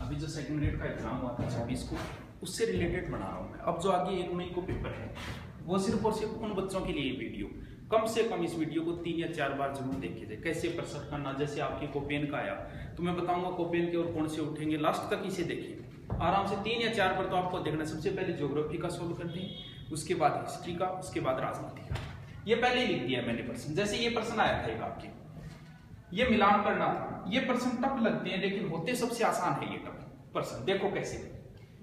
अभी जो second grade का एग्जाम हुआ था 26 को, उससे रिलेटेड बना रहा हूँ मैं। अब जो आगे 1 मई को पेपर है, वो सिर्फ और सिर्फ उन बच्चों के लिए वीडियो, कम से कम इस वीडियो को 3 या 4 बार जरूर देखे जाए। कैसे प्रश्न करना, जैसे आपके कोपेन का आया तो मैं बताऊंगा कोपेन के और कौन से उठेंगे, लास्ट तक इसे देखिए आराम से। 3 या 4 बार तो आपको देखना। सबसे पहले ज्योग्राफी का सोल्व करते हैं, उसके बाद हिस्ट्री का, उसके बाद राजनीति का। ये पहले ही लिख दिया मैंने प्रश्न। जैसे ये प्रश्न आया था एक आपके, ये मिलान करना था। ये प्रश्न टफ लगते हैं लेकिन होते सबसे आसान है ये टफ प्रश्न। देखो कैसे,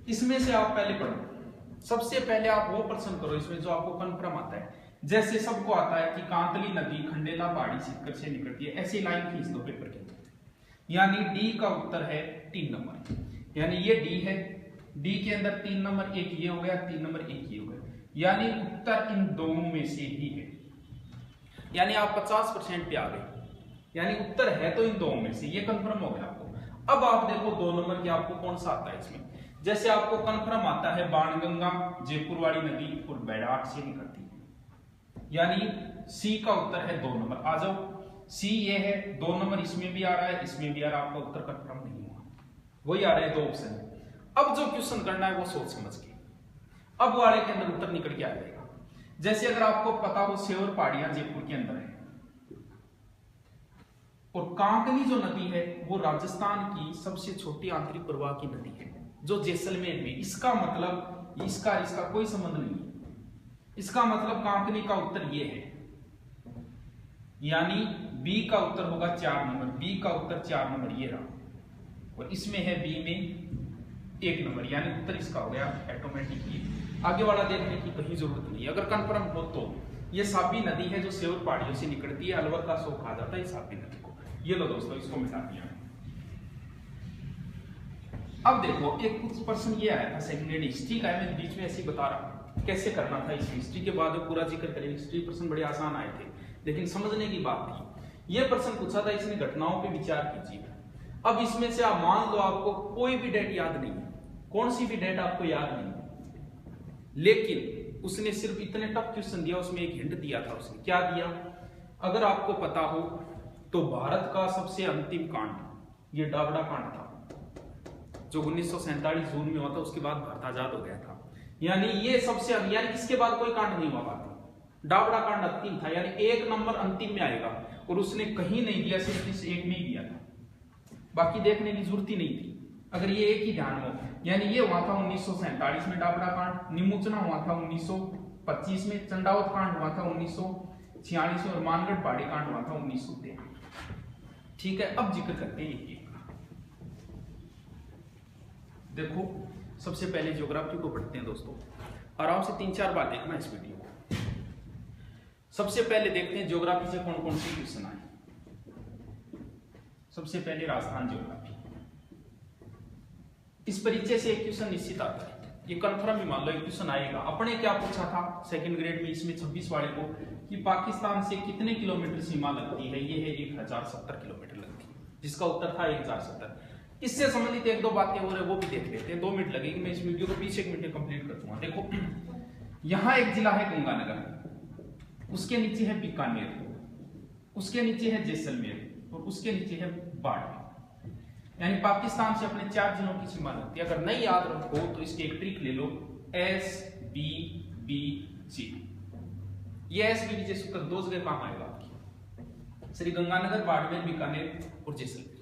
इसमें से आप पहले पढ़ो। सबसे पहले आप वो प्रश्न करो इसमें जो आपको कन्फर्म आता है। जैसे सबको आता है कि कांतली नदी खंडेला पहाड़ी सीकर से निकलती है, ऐसी लाइन खींच दो पेपर के अंदर। यानी डी का उत्तर है 3 नंबर। यानी ये डी है, डी के अंदर 3 नंबर, एक ये हो गया, 3 नंबर एक ये हो गया। यानी उत्तर इन दोनों में से ही है। यानी आप 50% पे आ गए। यानी उत्तर है तो इन दोनों में से, ये कंफर्म हो गया आपको। अब आप देखो 2 नंबर के आपको कौन सा आता है इसमें। जैसे आपको कंफर्म आता है बाणगंगा जयपुर वाली नदी और बैराट से निकलती है, यानी सी का उत्तर है 2 नंबर। आ जाओ, सी ये है, 2 नंबर इसमें भी आ रहा है, इसमें भी आ रहा है। आपका उत्तर कंफर्म नहीं हुआ, वही आ रहा है 2 ऑप्शन। अब जो क्वेश्चन करना है वो सोच समझ के, अब वाले के अंदर उत्तर निकल के आ जाएगा। जैसे अगर आपको पता हो सेवर पहाड़ियां जयपुर के अंदर है, और कांकनी जो नदी है वो राजस्थान की सबसे छोटी आंतरिक प्रवाह की नदी है, जो जैसलमेर में। इसका मतलब इसका कोई संबंध नहीं है। इसका मतलब कांकनी का उत्तर ये है, यानी बी का उत्तर होगा 4 नंबर। बी का उत्तर 4 नंबर ये रहा, और इसमें है बी में 1 नंबर, यानी उत्तर इसका हो गया ऑटोमेटिकली। आगे वाला देखने की कहीं जरूरत नहीं है। अगर कंफर्म हो तो ये साबी नदी है जो सेवर पहाड़ियों से निकलती है, अलवर का शो कहा जाता है इस साबी नदी को। ये लो दोस्तों, इसको मिटा दिया। अब देखो एक कुछ प्रश्न ये आया था सेकंड ग्रेड हिस्ट्री का, मैं बीच में ऐसे ही बता रहा हूं कैसे करना था। इस हिस्ट्री के बाद पूरा जिक्र करेंगे। हिस्ट्री प्रश्न बड़े आसान आए थे लेकिन समझने की बात थी। ये प्रश्न पूछा था इसने घटनाओं पे विचार कीजिए। अब इसमें से आप मान लो आपको कोई भी डेट याद नहीं है, कौन सी भी डेट आपको याद नहीं है, लेकिन उसने सिर्फ इतने टफ क्वेश्चन दिया, उसमें एक हिंट दिया था। उसने क्या दिया, अगर आपको पता हो तो भारत का सबसे अंतिम कांड ये डाबड़ा कांड था, जो 1947 जून में हुआ था। उसके बाद भारत आजाद हो गया था। यानी ये सबसे, यानी इसके बाद कोई कांड नहीं हुआ भारत में। डाबड़ा कांड अंतिम था, यानी 1 नंबर अंतिम में आएगा। और उसने कहीं नहीं दिया, सिर्फ इस एक में ही दिया था, बाकी देखने की जरूरत ही नहीं थी। अगर ये एक ही ध्यान हो, यानी ये हुआ था 1947 में डाबड़ा कांड, निमुचना हुआ था 1925 में, चंडावत कांड हुआ था 1946 में, और मानगढ़ पहाड़ी कांड हुआ था 1913। ठीक है, अब जिक्र करते हैं ये। देखो सबसे पहले ज्योग्राफी को पढ़ते हैं दोस्तों, आराम से 3-4 बार देखना इस वीडियो को। सबसे पहले देखते हैं ज्योग्राफी से कौन कौन से क्वेश्चन आए। सबसे पहले राजस्थान ज्योग्राफी। इस परिचय से एक क्वेश्चन निश्चित आता है, ये कंफर्म ही मान लो एक क्वेश्चन आएगा। अपने क्या पूछा था सेकंड ग्रेड में इसमें 26 वाले को, कि पाकिस्तान से कितने किलोमीटर सीमा लगती है। ये है 1070 किलोमीटर लगती है, जिसका उत्तर था 1070। इससे संबंधित 1-2 बातें हो रही है वो भी देख लेते हैं। 2 मिनट लगेंगे, मैं इस वीडियो को 20 मिनट में कंप्लीट कर दूंगा। देखो यहाँ एक जिला है गंगानगर, उसके नीचे है बीकानेर, उसके नीचे है जैसलमेर, और उसके नीचे है बाड़मेर। यानी पाकिस्तान से अपने 4 जिलों की सीमा लगती है। अगर नहीं याद रखो तो इसकी एक ट्रिक ले लो, SBBG। ये SBBG सूत्र 2 जगह काम आएगा आपकी, श्री गंगानगर, बाड़मेर, बीकानेर और जैसलमेर।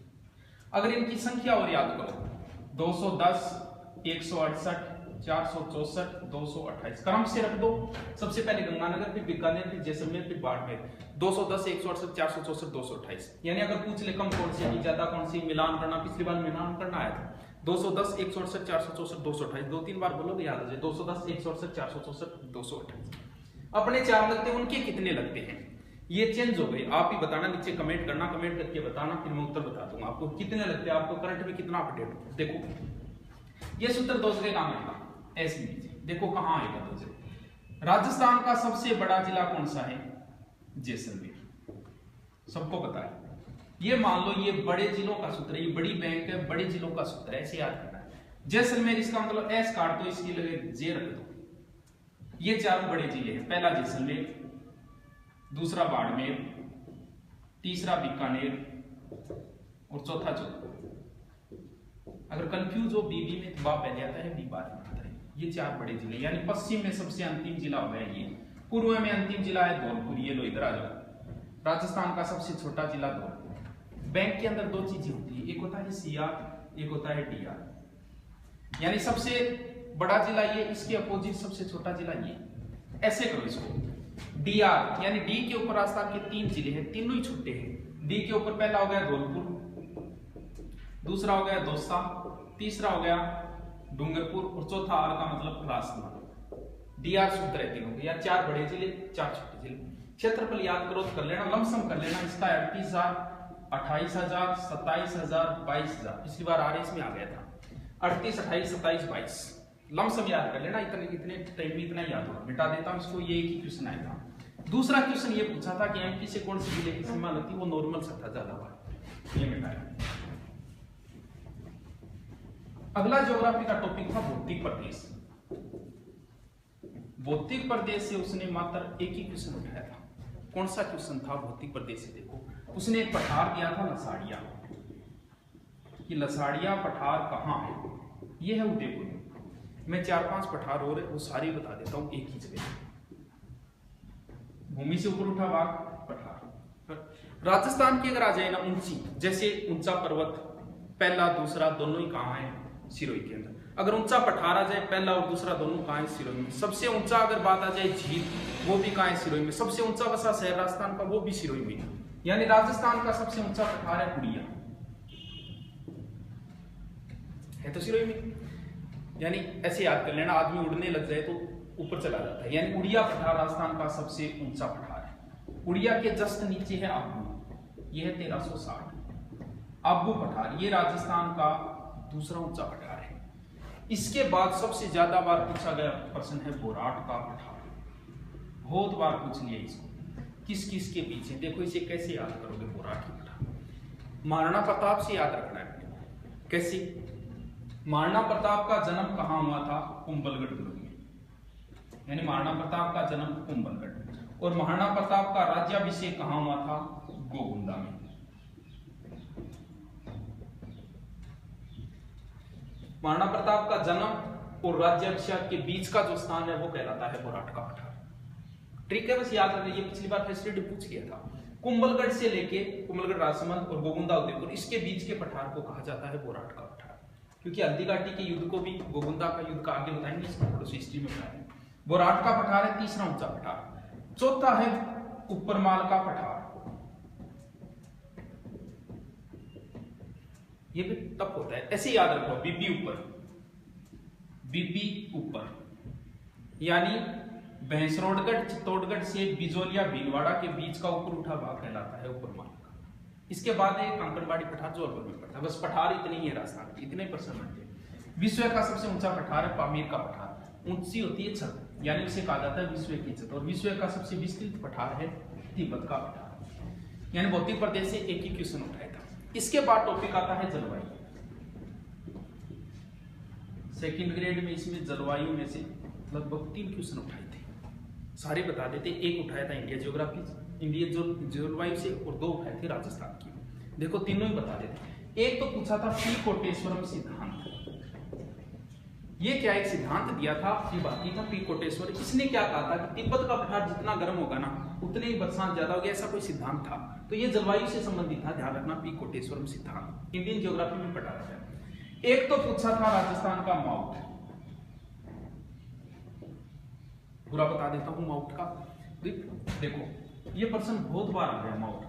अगर इनकी संख्या और याद करो, 210, 168, 464, 228, क्रम से रख दो। सबसे पहले गंगानगर, फिर बीकानेर, फिर जैसलमेर, फिर बाड़मेर। 210, 168, 464, 228। यानी अगर पूछ ले कम कौन सी, ज्यादा कौन सी, मिलान करना, पिछली बार मिलान करना आया था। 210, 168, 464, 228, 2-3 बार बोलोगे याद आ जाए। 210, 168, 464, 228। अपने 4 लगते हैं, उनके कितने लगते हैं ये चेंज हो गए। आप ही बताना, नीचे कमेंट करना, कमेंट करके बताना, फिर मैं उत्तर बता दूंगा आपको कितने लगते हैं, आपको करंट में कितना अपडेट। देखो ये सूत्र 2 जगह काम आएगा, SBBG। देखो कहां आएगा 2 जगह। राजस्थान का सबसे बड़ा जिला कौन सा है, जैसलमेर, सबको पता है। ये मान लो ये बड़े जिलों का सूत्र है, ये बड़ी बैंक है, बड़े जिलों का सूत्र है, ऐसे याद करना है। जैसलमेर, इसका मतलब S काट दो, इसकी लगे J रख दो। ये 4 बड़े जिले हैं, पहला जैसलमेर, दूसरा बाड़मेर, तीसरा बीकानेर और चौथा जोधपुर। अगर कंफ्यूज हो बीबी में तो बा पहले आता है, बी बाद में आता है। ये 4 बड़े जिले, यानी पश्चिम में सबसे अंतिम जिला हो गया ये। पूर्व में अंतिम जिला है धौलपुर, ये लो इधर आ जाओ। राजस्थान का सबसे छोटा जिला धौलपुर। बैंक के अंदर 2 चीजें होती है, एक होता है सीआर, एक होता है डीआर। यानी सबसे बड़ा जिला ये, इसके अपोजिट सबसे छोटा जिला ये। ऐसे करो इसको, डीआर यानी डी के ऊपर राजस्थान के 3 जिले हैं, तीनों ही छोटे हैं। डी के ऊपर पहला हो गया धौलपुर, दूसरा हो गया दौसा, तीसरा हो गया डूंगरपुर और चौथा आर का मतलब राजस्थान। डीआर सूत्र है तीनों के, या 4 बड़े जिले 4 छोटे जिले। क्षेत्रफल याद करो तो कर लेना, लमसम कर लेना। इसका 38,000, 28,000, 27,000, 22,000। पिछली बार आरएस में आ गया था 38, 28, 27, 22। लमसम याद कर लेना, इतने टाइम में इतना याद होगा। मिटा देता हूं इसको, ये एक ही क्वेश्चन आया था। दूसरा क्वेश्चन ये पूछा था कि एमपी से कौन सी जिले की सीमा लगती है, वो नॉर्मल सा था, ज्यादा बार ये मिटाया। अगला ज्योग्राफी का टॉपिक था भौतिक प्रदेश। भौतिक प्रदेश से उसने मात्र एक ही क्वेश्चन उठाया था। कौन सा क्वेश्चन था भौतिक प्रदेश से? देखो, उसने एक पठार दिया था लसाड़िया, कि लसाड़िया पठार कहाँ है। ये है उदयपुर में। मैं 4-5 पठार और है वो सारे बता देता हूँ एक ही जगह। भूमि से ऊपर उठा भाग पठार। राजस्थान की अगर आ जाए ना ऊंची, जैसे ऊंचा पर्वत पहला दूसरा दोनों ही कहाँ है? सिरोही के अंदर। अगर ऊंचा पठार आ जाए पहला और दूसरा दोनों कहाँ है? सिरोही में। सबसे ऊंचा अगर बात आ जाए झील, वो भी कहाँ है? सिरोही में। सबसे ऊंचा बसा शहर राजस्थान का, वो भी सिरोही में। यानी राजस्थान का सबसे ऊंचा पठार है उड़िया, है तो सिरोही में। यानी ऐसे याद कर लेना, आदमी उड़ने लग जाए तो ऊपर चला जाता है। यानी उड़िया पठार राजस्थान का सबसे ऊंचा पठार है। उड़िया के जस्ट नीचे है आबू, ये है 1360। आबू पठार ये राजस्थान का दूसरा ऊंचा पठार है। इसके बाद सबसे ज्यादा बार पूछा गया प्रश्न है बोराट का पठार। बहुत बार पूछ लिया इसको, किस किस के पीछे। देखो इसे कैसे याद करोगे बोराट का पठार? महाराणा प्रताप से याद रखना है। कैसे? महाराणा प्रताप का जन्म कहाँ हुआ था? कुंभलगढ़ दुर्ग में। यानी महाराणा प्रताप का जन्म कुंभलगढ़। और महाराणा प्रताप का राज्याभिषेक कहाँ हुआ था? गोगुंदा में। महाराणा प्रताप का जन्म और राज्याभिषेक के बीच का जो स्थान है वो कहलाता है बोराट का पठार। ट्रिक है, बस याद रखिए। पिछली बार फैसिलिटी पूछ लिया था। कुंभलगढ़ से लेके कुंभलगढ़ राजसमंद और गोगुंदा उदयपुर, इसके बीच के पठार को कहा जाता है बोराट का पठार। क्योंकि हल्दीघाटी के युद्ध को भी, गोगुंदा का युद्ध का आगे बताएंगे, इसमें थोड़ा सा हिस्ट्री में बताएंगे। बोराट का पठार है तीसरा ऊंचा पठार। चौथा है उपरमाल का पठार। ये भी टफ होता है, ऐसे याद रखो। बीबी ऊपर, बीबी ऊपर, यानी भैंसरोडगढ़ चित्तौड़गढ़ से बिजोलिया भीलवाड़ा के बीच का ऊपर उठा भाग कहलाता है उपरमाल का। इसके बाद एक कांकड़बाड़ी पठार जौलपुर में पड़ता है। बस पठार इतने ही है राजस्थान के, इतने प्रश्न बनते। विश्व का सबसे ऊंचा पठार है पामीर का पठार। ऊंची होती है छत, यानी उसे कहा जाता है विश्व की छत। और विश्व का सबसे विस्तृत पठार है तिब्बत का पठार। यानी भौतिक प्रदेश से एक ही क्वेश्चन उठाया था। इसके बाद टॉपिक आता है जलवायु। सेकंड ग्रेड में इसमें जलवायु में से लगभग 3 क्वेश्चन उठाए थे, सारे बता देते। एक उठाया था इंडिया ज्योग्राफी, इंडिया जलवायु से, और 2 उठाए थे राजस्थान की। देखो तीनों ही बता देते। एक तो पूछा था पी कोटेश्वरम सिद्धांत। ये क्या एक सिद्धांत दिया था, ये बात था पी कोटेश्वर। इसने क्या कहा था कि तिब्बत का पठार जितना गर्म होगा ना उतने ही बरसात ज्यादा होगी, ऐसा कोई सिद्धांत था। तो ये जलवायु से संबंधित था, ध्यान रखना। पी कोटेश्वरम सिद्धांत इंडियन ज्योग्राफी में पढ़ा था। एक तो पूछा था राजस्थान का माउट, पूरा बता देता हूं माउट का। देखो ये प्रश्न बहुत बार आ गया माउट का,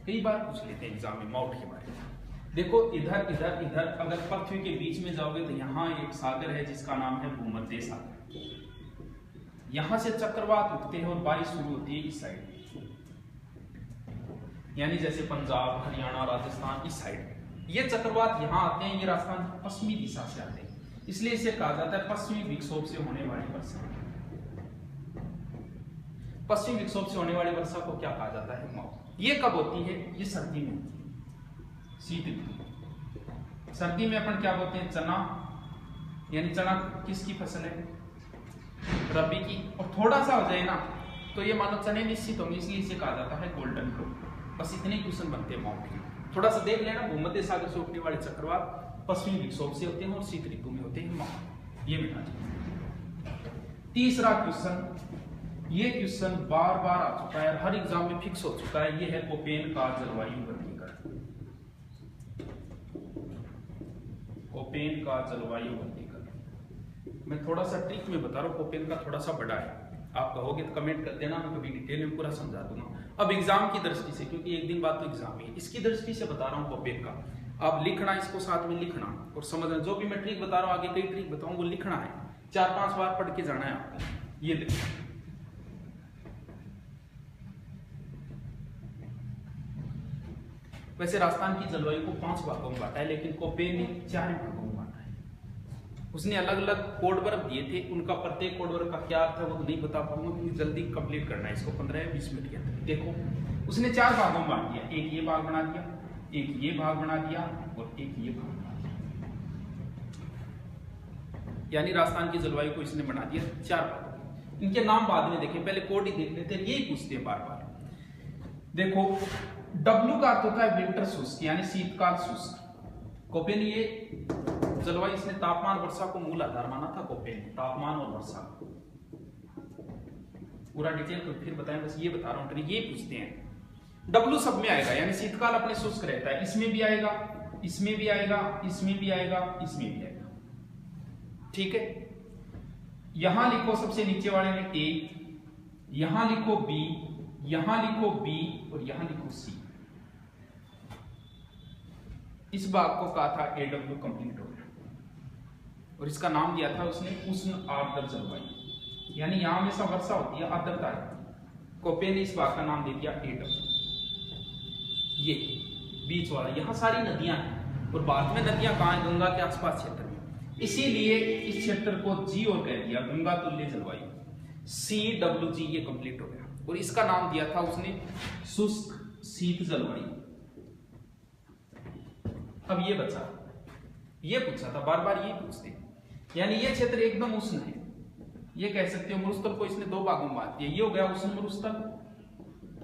कई बार पूछ लेते हैं एग्जाम में माउट के बारे में। देखो इधर इधर इधर अगर पृथ्वी के बीच में जाओगे तो यहाँ एक सागर है जिसका नाम है भूमध्य सागर। यहां से चक्रवात उठते हैं और बारिश शुरू होती है इस साइड, यानी जैसे पंजाब हरियाणा राजस्थान इस साइड। ये चक्रवात यहाँ आते हैं, ये राजस्थान पश्चिमी दिशा से आते हैं, इसलिए इसे कहा जाता है पश्चिमी विक्षोभ से होने वाली वर्षा। पश्चिमी विक्षोभ से होने वाली वर्षा को क्या कहा जाता है? माउट। ये कब होती है? ये सर्दी में होती है, शीत ऋतु। सर्दी में अपन क्या बोलते हैं? चना, यानी चना किसकी फसल है? रबी की। और थोड़ा सा हो जाए ना तो ये मानो चने निश्चित होंगे, इसलिए इसे कहा जाता है गोल्डन क्रॉप। बस इतने क्वेश्चन बनते हैं माउट के। थोड़ा सा देख लेना, भूमध्य सागर से उठने वाले चक्रवात पश्चिमी विक्षोभ से होते हैं और शीत ऋतु में होते हैं। ये मिटा दीजिए। तीसरा क्वेश्चन, ये क्वेश्चन बार बार आ चुका है, हर एग्जाम में फिक्स हो चुका है। ये है कोपेन का जलवायु वर्गीकरण। कोपेन का जलवायु वर्गीकरण मैं थोड़ा सा ट्रिक में बता रहा हूँ, कोपेन का थोड़ा सा बड़ा है। आप कहोगे तो कमेंट कर देना, मैं कभी डिटेल में पूरा समझा दूंगा। अब एग्जाम की दृष्टि से, क्योंकि एक दिन बाद तो एग्जाम है, इसकी दृष्टि से बता रहा हूँ कोपेन का। आप लिखना, इसको साथ में लिखना और समझना। जो भी मैं ट्रिक बता रहा हूँ, आगे कई ट्रिक बताऊँ, वो लिखना है, 4-5 बार पढ़ के जाना है आपको। ये देखो, वैसे राजस्थान की जलवायु को 5 भागों में बांटा है, लेकिन कोपेन ने 4 भागों में बांटा है। उसने अलग अलग कोड वर्ग दिए थे, उनका प्रत्येक कोड वर्ग का क्या अर्थ है वो तो नहीं बता पाऊंगा, क्योंकि जल्दी कंप्लीट करना है इसको 15 या 20 मिनट के अंदर। देखो, उसने 4 भागों में बांट दिया, एक ये भाग बना दिया, एक ये भाग बना दिया और एक ये भाग बना दिया। यानी राजस्थान की जलवायु को इसने बना दिया 4 भागों। इनके नाम बाद में देखें, पहले कोड ही देख लेते हैं, यही पूछते हैं बार बार। देखो, W का अर्थ होता है विंटर शुष्क, यानी शीतकाल शुष्क। कोपेन ये जलवायु, इसने तापमान वर्षा को मूल आधार माना था। कोपेन तापमान और वर्षा, पूरा डिटेल को फिर बताएं, बस ये बता रहा हूं। ये पूछते हैं, W सब में आएगा, यानी शीतकाल अपने शुष्क रहता है। इसमें भी आएगा, इसमें भी आएगा, इसमें भी आएगा, इसमें भी आएगा। ठीक है, यहां लिखो सबसे नीचे वाले में A, यहां लिखो B, यहां लिखो B और यहां लिखो C। इस भाग को कहा था AW, कंप्लीट हो गया। और इसका नाम दिया था उसने उष्ण आर्द्र जलवायु, यानी यहां हमेशा वर्षा होती है, आर्द्रता है। कोपेन ने इस भाग का नाम दे दिया AW। ये बीच वाला, यहां सारी नदियां हैं और बाद में नदियां कहां हैं? गंगा के आसपास क्षेत्र में, इसीलिए इस क्षेत्र को G और कह दिया, गंगा तुल्य जलवायु, CWG। ये कंप्लीट हो गया। और इसका नाम दिया था उसने शुष्क शीत जलवायु। अब ये बचा, ये पूछा था, बार बार ये पूछते हैं, यानी ये क्षेत्र एकदम उष्ण है। ये कह सकते हो मरुस्थल को इसने 2 भागों में बांट दिया। ये हो गया उष्ण मरुस्थल,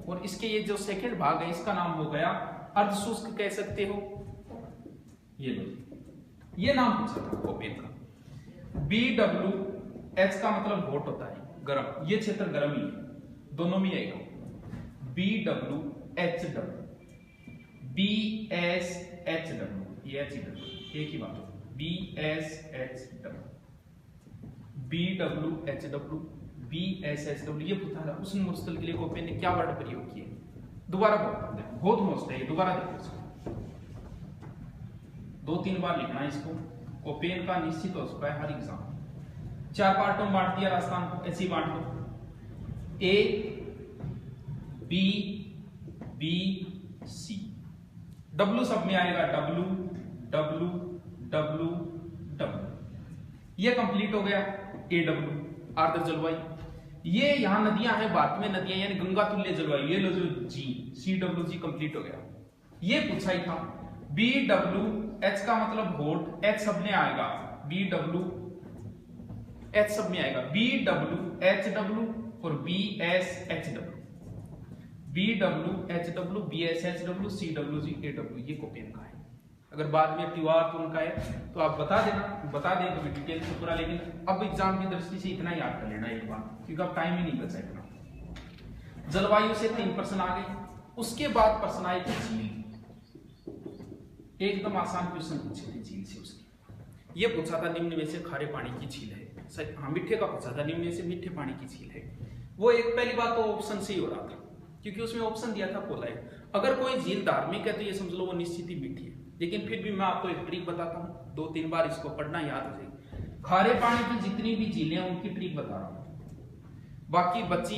और इसके ये जो सेकंड भाग है इसका नाम हो गया अर्धशुष्क, कह सकते हो। ये लो, ये नाम पूछा था कोपेन का। BWH का मतलब हॉट होता है, गर्म। ये क्षेत्र गर्म ही है, दोनों में आएगा। BWHW, BSHW, ये एक ही बात है। BSHW, BWHW, BSHW। ये पूछा था उष्ण मरुस्थल के लिए कोपेन ने क्या वर्ड प्रयोग किए। दोबारा बहुत मस्त है, दोबारा देखो इसको, 2-3 बार लिखना है इसको। कोपेन का निश्चित हो चुका है हर एग्जाम। 4 पार्टों में बांट दिया राजस्थान को, ऐसे ही बांट दो, A, B, B, C। W सब में आएगा, W, W, W, W। ये कंप्लीट हो गया AW, आर्द्र जलवायु। ये यहां नदियां हैं, भारत में नदियां, यानी गंगा तुल्य जलवायु। ये लो जो G, CWG कंप्लीट हो गया। ये पूछा ही था। BWH का मतलब हॉट, H सब में आएगा, BWH सब में आएगा, BWHW और BSHW, BWHW, BSHW, CWG, AW। ये कोपेन का है। अगर बाद में त्योहार तो उनका है तो आप बता देना, बता दें तो डिटेल से पूरा, लेकिन अब एग्जाम की दृष्टि से इतना याद कर लेना एक बार, क्योंकि अब टाइम ही नहीं बचा इतना। जलवायु से 3 प्रश्न आ गए। उसके बाद प्रश्न आए थे झील, एकदम आसान क्वेश्चन पूछे थे झील से। उसकी ये पूछा था निम्न में से खारे पानी की झील है। हाँ, मीठे का पूछा था, निम्न में से मीठे पानी की झील है। वो एक पहली बात तो ऑप्शन से ही हो रहा था, क्योंकि उसमें ऑप्शन दिया था पोलाइट। अगर कोई झील धार्मिक है तो ये समझ लो वो निश्चित ही मीठी है, लेकिन फिर भी मैं आपको एक ट्रिक बताता हूँ, 2-3 बार इसको पढ़ना, याद हो जाएगी। खारे पानी की जितनी भी झीलें हैं उनकी ट्रिक बता रहा हूँ, बाकी बची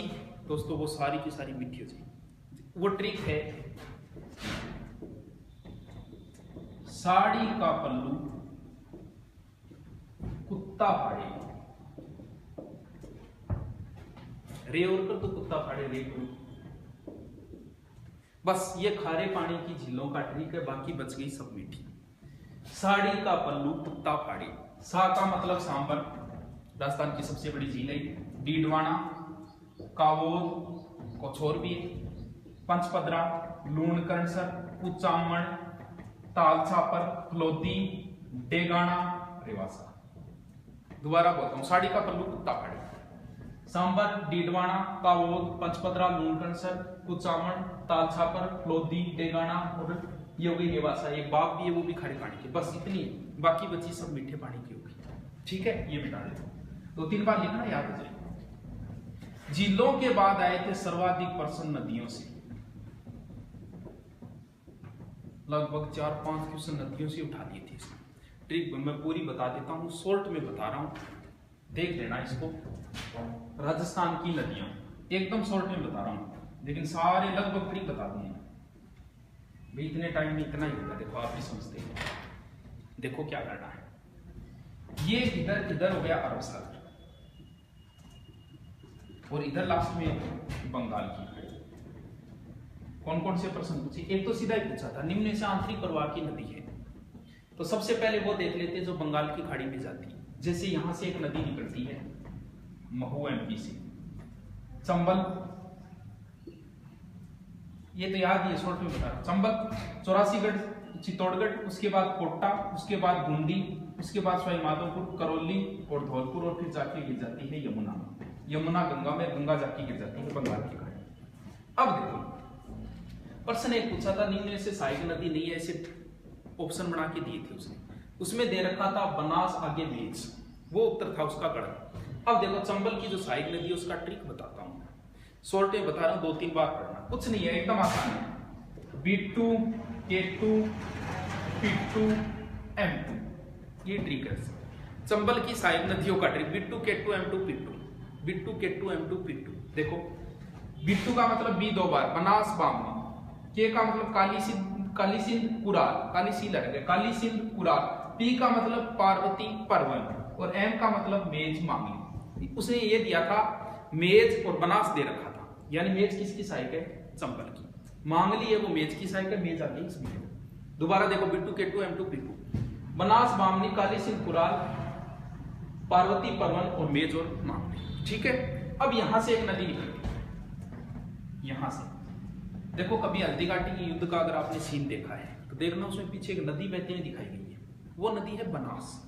दोस्तों वो सारी की सारी मीठी हो जाएगी। वो ट्रिक है, साड़ी का पल्लू कुत्ता फाड़े, रे और कर तो कुत्ता फाड़े रे को। बस ये खारे पानी की झीलों का ट्रिक है, बाकी बच गई सब मीठी। साड़ी का पल्लू कुत्ता फाड़े, सा का मतलब सांबर, राजस्थान की सबसे बड़ी झील है। डीडवाना, कावोद, कोछोर भी, पंचपदरा, लूणकरणसर, कुचामण, तालछापर, फलोदी, डेगाना, रेवासा। दोबारा बोलता हूं, साड़ी का पल्लू कुत्ता फाड़ी, सांबर, डीडवाना, कावोद, पंचपदरा, लूणकणसर, कुचामण, तालछापर, फलोदी, डेगाना और ये हो गई रेवासा। एक बाग भी है वो भी खारे पानी की, बस इतनी है, बाकी बची सब मीठे पानी की होगी। ठीक है, ये मिटा देता हूं, 2-3 बार लिखना याद हो जाए। झीलों के बाद आए थे सर्वाधिक पर्सन नदियों से, लगभग 4-5 क्वेश्चन नदियों से उठा दिए थे। ट्रिक मैं पूरी बता देता हूँ, शॉर्ट में बता रहा हूँ, देख लेना इसको। राजस्थान की नदियां एकदम शॉर्ट में बता रहा हूँ, लेकिन सारे लगभग ट्रिक बता दूंगा भाई, इतने टाइम में इतना ही होगा। देखो आप भी समझते हैं, देखो क्या करना है। ये इधर इधर हो गया अरब सागर और इधर लास्ट में बंगाल की खाड़ी। कौन कौन से प्रश्न पूछे? एक तो सीधा ही पूछा था, निम्न से आंतरिक प्रवाह की नदी है, तो सबसे पहले वो देख लेते हैं जो बंगाल की खाड़ी में जाती है। जैसे यहां से एक नदी निकलती है महू एमपी से, चंबल, ये तो याद ही है, शॉर्ट में बता रहा हूं। चंबल, चौरासीगढ़, चित्तौड़गढ़, उसके बाद कोटा, उसके बाद बूंदी, उसके बाद सवाई माधोपुर, करौली और धौलपुर, और फिर जाके गिर जाती है यमुना। यमुना गंगा में, गंगा जाके गिर जाती है बंगाल की खाड़ी। अब देखो प्रश्न एक पूछा था, निम्न से सहायक नदी नहीं है, ऐसे ऑप्शन बना के दिए थे उसने, उसमें दे रखा था बनास आगे मेज, वो उत्तर था उसका गढ़। अब देखो चंबल की जो सहायक नदी है उसका ट्रिक बताता हूं, शॉर्ट में बता रहा हूं, 2-3 बार पढ़ना, कुछ नहीं है, एकदम आसान है। B2, K2, P2, M2, ये ट्रिक है चंबल की सहायक नदियों का trick. B2, K2, M2, P2, B2, K2, M2, P2। देखो B2 का मतलब B 2 बार, बनास बामनी, K का मतलब काली सिंध कुराल, काली सिंध है, काली सिंध कुराल, P का मतलब पार्वती परवन, और M का मतलब मेज मांगली। उसने ये दिया था मेज और बनास दे रखा था, यानी मेज किसकी सहायक है? चंबल की। मांगली है वो मेज की सहायक है, मेज आगे इसमें। दोबारा देखो B2, K2, M2, P2, Banas Bamni, Kali Sindh Kural, Parvati परवन और मेज और मांगली। ठीक है, अब यहां से एक नदी निकलती है, यहां से देखो, कभी हल्दी घाटी के युद्ध का अगर आपने सीन देखा है तो देखना उसमें पीछे एक नदी बहती हुई दिखाई गई है, वो नदी है बनास।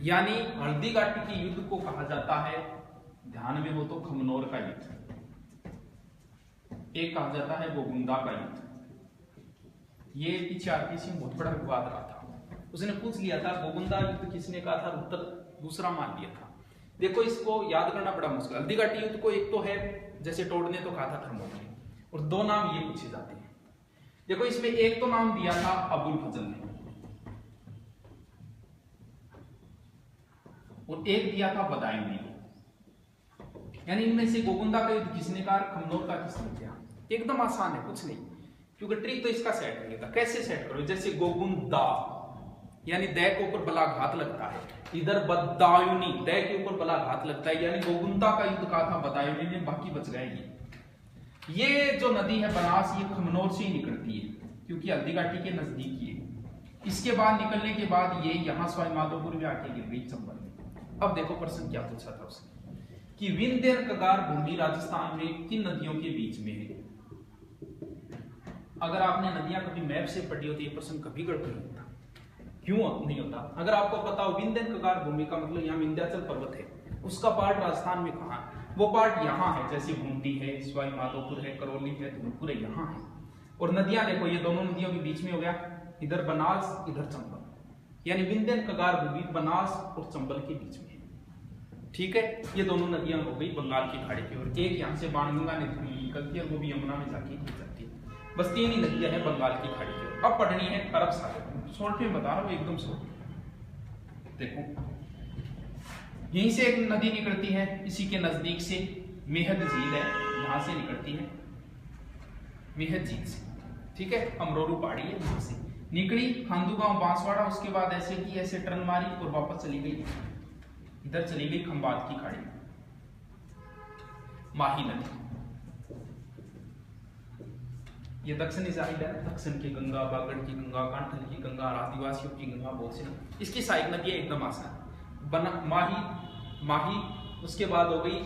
यानी हल्दी घाटी के युद्ध को कहा जाता है, ध्यान में हो तो, खमनोर का युद्ध, एक कहा जाता है गोगुंदा का युद्ध। ये पीछे आरपी सिंह बहुत बड़ा विवाद रहा था, उसने पूछ लिया था गोगुंदा युद्ध किसने कहा था, उत्तर दूसरा मान लिया था। देखो इसको याद करना बड़ा मुश्किल। हल्दी घाटी युद्ध को एक तो है, जैसे टोड ने तो कहा था थर्मोपील, और 2 नाम ये पूछे जाते हैं। देखो इसमें एक तो नाम दिया था अबुल फजल ने, और एक दिया था बदायूं ने। यानी इनमें से गोगुंदा का युद्ध किसने कहा, खमनोर का किसने किया? एकदम आसान है, कुछ नहीं, क्योंकि ट्रिक तो इसका सेट करिएगा। कैसे सेट करो? जैसे गोगुंदा, यानी दै के ऊपर बलाघात लगता है, इधर बदायूनी, दै के ऊपर बलाघात लगता है, यानी गोगुंदा का युद्ध कहा था बदायूनी ने, बाकी बच गए। ये जो नदी है बनास, ये खमनोर से ही निकलती है, क्योंकि हल्दी घाटी के नजदीक ही है। इसके बाद निकलने के बाद ये यहाँ सवाई माधोपुर में आके गिर गई चंबल में। अब देखो प्रश्न क्या पूछा था उसने कि विंध्य कगार भूमि राजस्थान में किन नदियों के बीच में है। अगर आपने नदियां कभी मैप से पढ़ी हो तो ये प्रश्न कभी गड़बड़ नहीं होता। क्यों नहीं होता? अगर आपको पता हो विंध्य कगार भूमि का मतलब यहाँ विंध्याचल पर्वत है, उसका पार्ट राजस्थान में कहाँ है? वो पार्ट यहाँ है, जैसे बूंदी है, सवाई माधोपुर है, करौली है, धौलपुर है, यहाँ है। और नदियां देखो, ये दोनों नदियों के बीच में हो गया, इधर बनास इधर चंबल, यानी विंध्य कगार भूमि बनास और चंबल के बीच में। ठीक है, ये दोनों नदियां हो गई बंगाल की खाड़ी की ओर। एक यहाँ से बाणगंगा निकलती है, वो भी यमुना में जाके गिर जाती है। बस 3 ही नदियां हैं बंगाल की खाड़ी की ओर। अब पढ़नी है अरब सागर, शॉर्ट में बता रहा हूँ, एकदम शॉर्ट। देखो यहीं से एक नदी निकलती है, इसी के नजदीक से मेहद झील है, यहां से निकलती है मेहद झील से। ठीक है, अमरोरू पहाड़ी है, वहां से निकली खांदूगांव बांसवाड़ा, उसके बाद ऐसे की ऐसे टर्न मारी और वापस चली गई, इधर चली गई खंबात की खाड़ी, माही नदी। ये दक्षिणी साइड है, दक्षिण की गंगा, बागड़ की गंगा, कांठल की गंगा, आदिवासियों की गंगा, बहुत सी इसकी सहायक नदियां एकदम आसान। बना माही, उसके बाद हो गई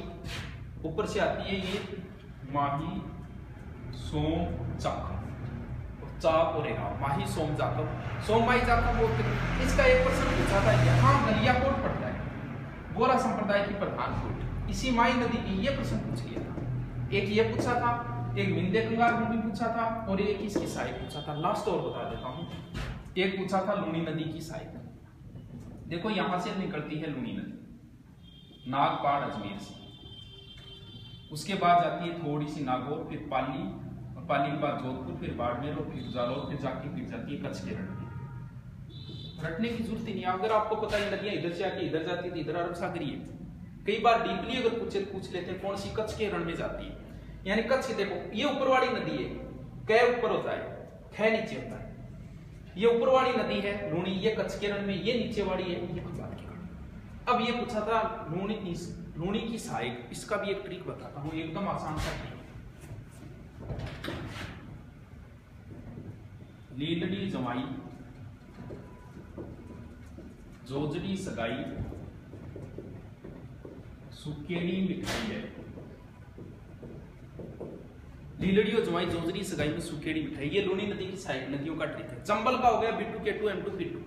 ऊपर से आती है ये माही, सोम, चाखम, और चाप और माही सोम जाकब, सोम माही जाकब वो। इसका एक प्रश्न पूछा था, यहाँ गलियाकोट पड़ता है, गोरा संप्रदाय की प्रधान कोट, इसी माही नदी की, ये प्रश्न पूछ लिया था। एक ये पूछा था, एक विंध्य गंगा भूमि पूछा था, और एक इसकी सहायक पूछा था। लास्ट और बता देता हूँ, एक पूछा था लूनी नदी की सहायक। देखो यहां से निकलती है लूनी नदी नागपाड़ अजमेर से, उसके बाद जाती है थोड़ी सी नागौर, फिर पाली, और पाली के बाद जोधपुर, फिर बाड़मेर, और फिर जालौर, फिर जाके फिर जाती है कच्छ के रण में। रटने की जरूरत ही नहीं, अगर आपको पता है नदियां इधर से आके इधर जाती है, इधर अरब सागरी है। कई बार डीपली अगर पूछ लेते हैं कौन सी, कच्छ के रण में जाती है। यानी कच्छ, देखो ये ऊपर वाली नदी है, कै ऊपर होता है, ख नीचे होता है। ये ऊपर वाली नदी है लूनी, ये कच्छ के रण में, ये नीचे वाली है, ये खंबात की रण। अब ये पूछा था लूनी की सहायक, इसका भी एक ट्रिक बताता हूँ, एकदम आसान सा ट्रिक। लीलड़ी जमाई, जोजड़ी सगाई, सुकेड़ी मिठाई है। लीलड़ी और जमाई, जोजड़ी सगाई में सुकेड़ी मिठाई, ये लूनी नदी की सहायक नदियों का ट्रिक है। चंबल का हो गया बिट्टू केटू एम2 पिट्टू,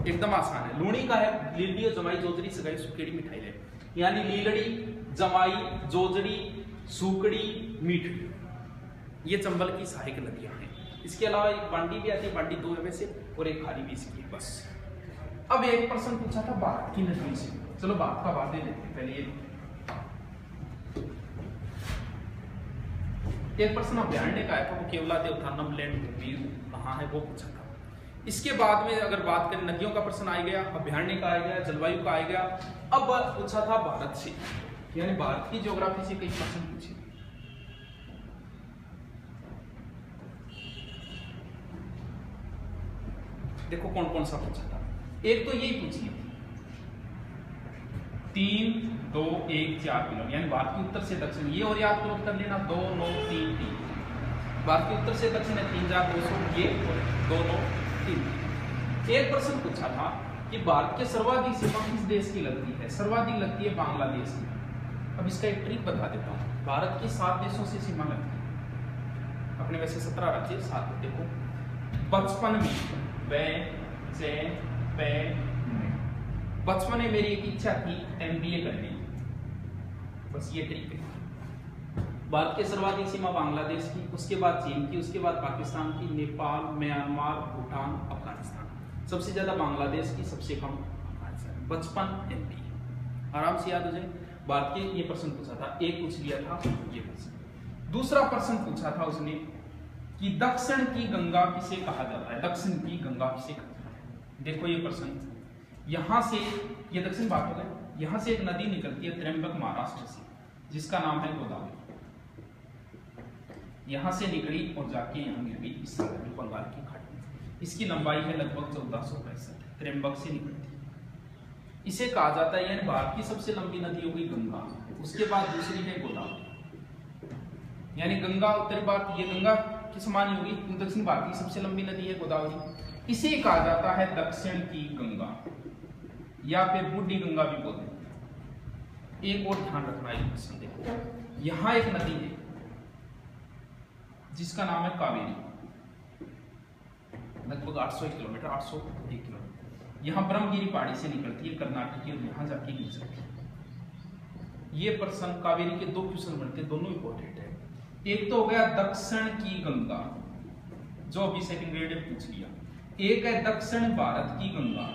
एकदम आसान है। लूनी का है लीलड़ी और जमाई, जोजड़ी सगाई, सुकेड़ी मिठाई है। यानी लीलड़ी, जमाई, जोजड़ी, सुकड़ी, मीठड़ी, ये चंबल की सहायक नदियां हैं। इसके अलावा एक बांडी भी आती है, बांडी 2 है वैसे, और एक खारी भी इसकी है बस। अब एक प्रश्न पूछा था भारत की नदियों से, चलो भारत का बात दे देते हैं पहले। ये एक प्रश्न अभ्यारण्य का आया था, वो केवला देवथानम लैंड भूमि कहाँ है, वो पूछा था। इसके बाद में अगर बात करें, नदियों का प्रश्न आ गया, अभ्यारण्य का आ गया, जलवायु का आ गया। अब पूछा था भारत से, यानी भारत की ज्योग्राफी से कई प्रश्न पूछे। देखो कौन कौन सा पूछा था। एक तो यही पूछी 3, 2, 1, 4 किलोमीटर, यानी भारत की उत्तर से दक्षिण, ये और याद करो कर लेना 2, 9, 3, 3। भारत की उत्तर से दक्षिण है 3,200, ये 2, 9, 3। एक प्रश्न पूछा था कि भारत के सर्वाधिक सीमा किस देश की लगती है, सर्वाधिक लगती है बांग्लादेश की। अब इसका एक ट्रिक बता देता हूँ, भारत की 7 देशों से सीमा लगती है, अपने वैसे 17 राज्य 7। देखो 55 में बचपन में मेरी एक इच्छा थी MBA करने, बस ये ट्रिक है। भारत के सर्वाधिक सीमा बांग्लादेश की, उसके बाद चीन की, उसके बाद पाकिस्तान की, नेपाल, म्यांमार, भूटान, अफगानिस्तान। सबसे ज्यादा बांग्लादेश की, सबसे कम अफगानिस्तान। 55 MBA आराम से याद हो जाए। भारत के ये प्रश्न पूछा था, एक पूछ लिया था ये प्रश्न। दूसरा प्रश्न पूछा था उसने कि दक्षिण की गंगा किसे कहा जाता है, दक्षिण की गंगा किसे कहा जाता है। देखो ये प्रश्न, यहां से, ये दक्षिण भाग हो गया, यहां से एक नदी निकलती है त्र्यंबक महाराष्ट्र से, जिसका नाम है गोदावरी। यहां से निकली और जाके यहां गिर गई इस सागर में, बंगाल की खाड़ी में। इसकी लंबाई है लगभग 1465, त्र्यंबक से निकलती है। इसे कहा जाता है, यानी भारत की सबसे लंबी नदी हो गई गंगा, उसके बाद दूसरी है गोदावरी। यानी गंगा उत्तरी भारत, ये गंगा की समान होगी, दक्षिण भारत की सबसे लंबी नदी है गोदावरी। इसे कहा जाता है दक्षिण की गंगा, या फिर बूढ़ी गंगा भी बोलते हैं। एक और ध्यान रखना है प्रश्न, देखो यहां एक नदी है जिसका नाम है कावेरी, लगभग 801 किलोमीटर, 801 किलोमीटर। यहां ब्रह्मगिरी पहाड़ी से निकलती है कर्नाटक की, और यहां जाके गिर सकती है। ये प्रश्न कावेरी के 2 क्वेश्चन बनते हैं, दोनों इंपॉर्टेंट है। एक तो हो गया दक्षिण की गंगा, जो अभी सेकंड ग्रेड में पूछ लिया। एक है दक्षिण भारत की गंगा,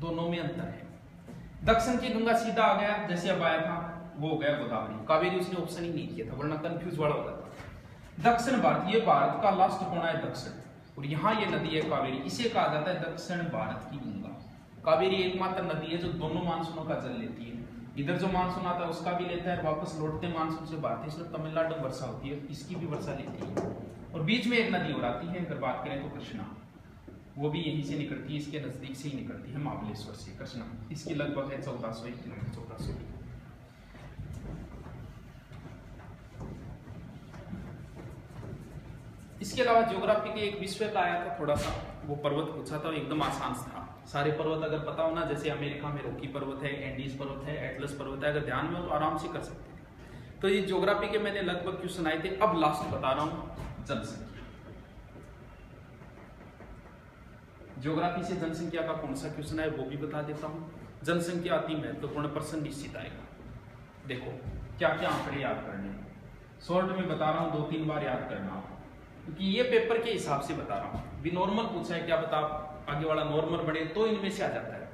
दोनों में अंतर है। दक्षिण की गंगा सीधा आ गया, जैसे अब आया था वो हो गया गोदावरी। कावेरी उसने ऑप्शन ही नहीं किया था, वरना कंफ्यूज बड़ा हो जाता। दक्षिण भारत, ये भारत का लास्ट कोना है दक्षिण, और यहाँ ये नदी है कावेरी, इसे कहा जाता है दक्षिण भारत की गंगा। कावेरी एकमात्र नदी है जो दोनों मानसूनों का जल लेती है। इधर जो मानसून आता है उसका भी लेता है, वापस लौटते मानसून से भारतीय सिर्फ तमिलनाडु में वर्षा होती है, इसकी भी वर्षा लेती है। और बीच में एक नदी और आती है, अगर बात करें तो कृष्णा, वो भी यहीं से निकलती है, इसके नजदीक से ही निकलती है, महाबलेश्वर से कृष्णा। इसकी लगभग है 1401 किलोमीटर, 1400। इसके अलावा ज्योग्राफी के एक विषय का आया था थोड़ा सा, वो पर्वत पूछा था, एकदम आसान था। सारे पर्वत अगर पता हो ना, जैसे अमेरिका में रॉकी पर्वत है, एंडीज पर्वत है, एटलस पर्वत है, अगर ध्यान में हो तो आराम से कर सकते हैं। तो ये ज्योग्राफी के मैंने लगभग क्वेश्चन आए थे। अब लास्ट बता रहा हूं जनसंख्या। ज्योग्राफी से जनसंख्या का कौन सा क्वेश्चन है वो भी बता देता हूं। जनसंख्या अति महत्वपूर्ण प्रश्न निश्चित आएगा। देखो क्या क्या आंकड़े याद करने, शॉर्ट में बता रहा हूं, 2-3 बार याद करना, क्योंकि ये पेपर के हिसाब से बता रहा हूं। भी नॉर्मल पूछा है, क्या बता आगे वाला नॉर्मल बढ़े तो इनमें से आ जाता है।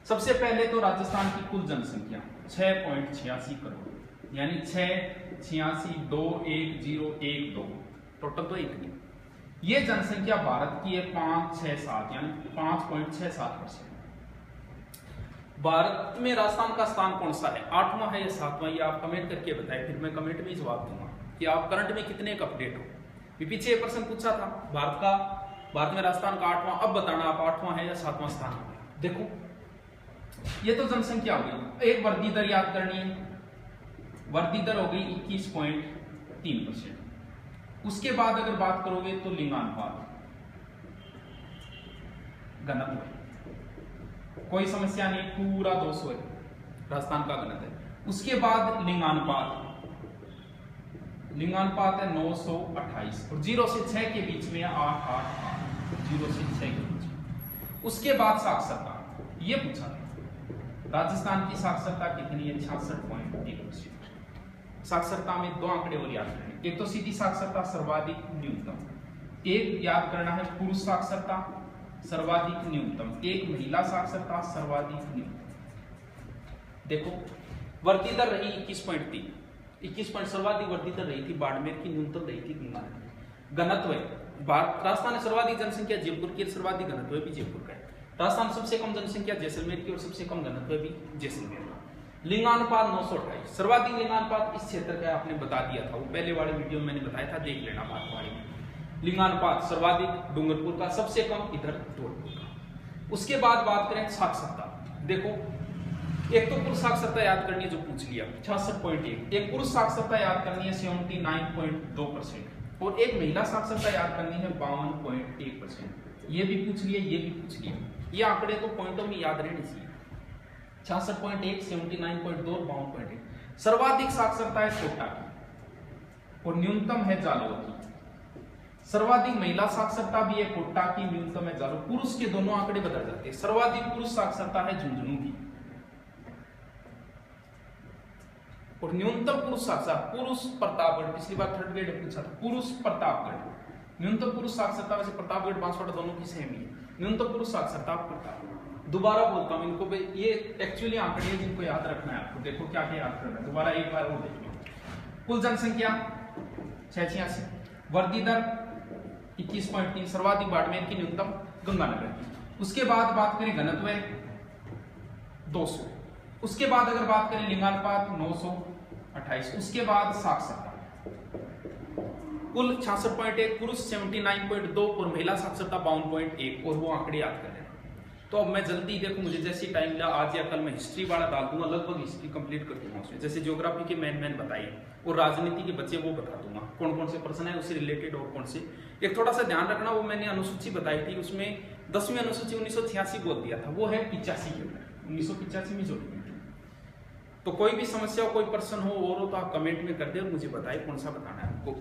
सबसे पहले तो राजस्थान की कुल जनसंख्या 6.86 करोड़, यानी 6862112 टोटल तो एक नहीं। ये जनसंख्या भारत की है 567 यानी 5.67%। भारत में राजस्थान का स्थान कौन सा है, 8वां है या 7वां, ये आप कमेंट करके बताएं, फिर मैं कमेंट में जवाब दूंगा कि आप करंट में कितने का अपडेट हो। पीछे एक प्रश्न पूछा था भारत में राजस्थान का 8वां, अब बताना आप 8वां है या 7वां स्थान हो गया। देखो ये तो जनसंख्या हो गई। एक वृद्धि दर याद करनी है, वृद्धि दर हो गई 21.3%। उसके बाद अगर बात करोगे तो लिंगानुपात, घनत्व, कोई समस्या नहीं, पूरा 200 है राजस्थान का घनत्व है। उसके बाद लिंगानुपात, लिंगानुपात है 928 और 0 से 6 के बीच में 888, 0 से 6 के बीच में। उसके बाद साक्षरता, ये पूछा था राजस्थान की साक्षरता कितनी है, 66.1%। साक्षरता में 2 आंकड़े और याद करने, एक तो सीधी साक्षरता सर्वाधिक न्यूनतम, एक याद करना है पुरुष साक्षरता सर्वाधिक न्यूनतम, एक महिला साक्षरता सर्वाधिक न्यूनतम। देखो वृद्धि दर रही 21.3, 21 सर्वाधिक वृद्धि दर रही थी बाड़मेर की, न्यूनतम रही थी गंगा। घनत्व है, राजस्थान में सर्वाधिक जनसंख्या जयपुर की, सर्वाधिक घनत्व भी जयपुर का है। राजस्थान सबसे कम जनसंख्या जैसलमेर की और सबसे कम घनत्व भी जैसलमेर का। लिंगानुपात 928, सर्वाधिक लिंगानुपात इस क्षेत्र का आपने बता दिया था, वो पहले वाले वीडियो में मैंने बताया था, देख लेना बात वाले में। लिंगानुपात सर्वाधिक डूंगरपुर का, सबसे कम इधर धौलपुर का। उसके बाद बात करें साक्षरता, देखो एक तो पुरुष साक्षरता याद करनी है जो पूछ लिया 66.1, एक पुरुष साक्षरता याद करनी है 79.2% और एक महिला साक्षरता याद करनी है 52.1%। ये भी पूछ लिया, ये भी पूछ लिया। ये आंकड़े तो पॉइंटों में याद रहने चाहिए, 66.1, 79.2 और 52.1। सर्वाधिक साक्षरता है कोटा की और न्यूनतम है जालौर की। सर्वाधिक महिला साक्षरता भी है कोटा की, न्यूनतम है जालौर। पुरुष के दोनों आंकड़े बदल जाते हैं। सर्वाधिक पुरुष साक्षरता है झुंझुनू की और न्यूनतम पुरुष साक्षरता पुरुष प्रतापगढ़, पिछली बार थर्ड ग्रेड पूछा था, पुरुष प्रतापगढ़। न्यूनतम पुरुष साक्षरता वैसे प्रतापगढ़ बांसवाड़ा दोनों की सेम ही है, न्यूनतम पुरुष साक्षरता प्रतापगढ़। दोबारा बोलता हूं इनको, ये एक्चुअली आंकड़े हैं जिनको याद रखना है आपको। देखो क्या क्या याद करना है, दोबारा एक बार और देखिए। कुल जनसंख्या 686, वृद्धि दर 21.3, सर्वाधिक बाड़मेर की, न्यूनतम गंगानगर की। उसके बाद बात करें घनत्व 200, उसके बाद अगर बात करें लिंगानुपात 928, उसके बाद साक्षरता कुल 66.1, पुरुष 79.2 और महिला साक्षरता 52.1 और वो आंकड़े याद कर लेना। तो अब मैं जल्दी, देखो मुझे जैसे टाइम मिला आज या कल मैं हिस्ट्री वाला डाल दूंगा, लगभग हिस्ट्री कंप्लीट कर दूंगा उसमें। जैसे ज्योग्राफी के मैन बताइए और राजनीति के बच्चे वो बता दूंगा कौन कौन से प्रश्न है उससे रिलेटेड और कौन से। एक थोड़ा सा ध्यान रखना, वो मैंने अनुसूची बताई थी, उसमें 10वीं अनुसूची 1986 बोल दिया था, वो है 85 के अंदर, 1985 में जोड़ी। तो कोई भी समस्या हो, कोई प्रश्न हो और हो तो आप कमेंट में कर दे और मुझे बताइए कौन सा बताना है आपको।